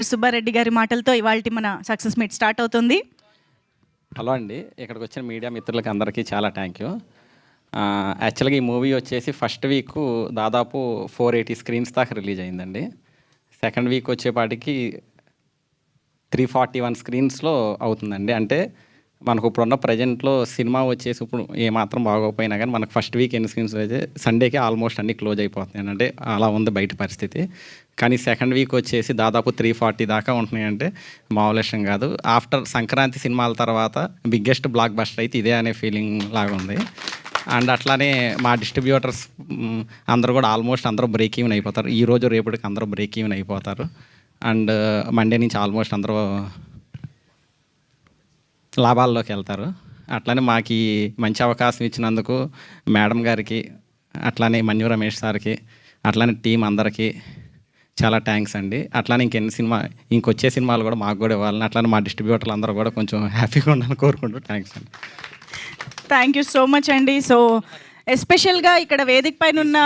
సుబ్బారెడ్డి గారి మాటలతో ఇవాల్టి మన సక్సెస్ మీట్ స్టార్ట్ అవుతుంది. హలో అండి, ఇక్కడికి వచ్చిన మీడియా మిత్రులకి అందరికీ చాలా థ్యాంక్ యూ. యాక్చువల్గా ఈ మూవీ వచ్చేసి ఫస్ట్ వీక్ దాదాపు 480 స్క్రీన్స్ దాకా రిలీజ్ అయిందండి. సెకండ్ వీక్ వచ్చేపాటికి 341 స్క్రీన్స్లో అవుతుందండి. అంటే మనకు ఇప్పుడున్న ప్రజెంట్లో సినిమా వచ్చేసి ఇప్పుడు ఏమాత్రం బాగోకపోయినా కానీ మనకు ఫస్ట్ వీక్ ఎన్ని స్క్రీన్స్ అయితే సండేకి ఆల్మోస్ట్ అన్నీ క్లోజ్ అయిపోతున్నాయి. అంటే అలా ఉంది బయట పరిస్థితి. కానీ సెకండ్ వీక్ వచ్చేసి దాదాపు 340 దాకా ఉంటున్నాయంటే మామూలు విషయం కాదు. ఆఫ్టర్ సంక్రాంతి సినిమాల తర్వాత బిగ్గెస్ట్ బ్లాక్ బస్టర్ అయితే ఇదే అనే ఫీలింగ్ లాగా ఉంది. అండ్ అట్లానే మా డిస్ట్రిబ్యూటర్స్ అందరూ కూడా ఆల్మోస్ట్ అందరూ బ్రేక్ ఈవెన్ అయిపోతారు. ఈరోజు రేపటికి అందరూ బ్రేక్ ఈవెన్ అయిపోతారు. అండ్ మండే నుంచి ఆల్మోస్ట్ అందరూ లాభాల్లోకి వెళ్తారు. అట్లానే మాకు ఈ మంచి అవకాశం ఇచ్చినందుకు మేడం గారికి, అట్లానే మన్యు రమేష్ సార్కి, అట్లానే టీం అందరికీ చాలా థ్యాంక్స్ అండి. అట్లానే ఇంకొచ్చే సినిమాలు కూడా మాకు కూడా ఇవ్వాలని, అట్లానే మా డిస్ట్రిబ్యూటర్లు అందరూ కూడా కొంచెం హ్యాపీగా ఉండాలని కోరుకుంటూ థ్యాంక్స్ అండి. థ్యాంక్ యూ సో మచ్ అండి. సో ఎస్పెషల్గా ఇక్కడ వేదిక పైన ఉన్న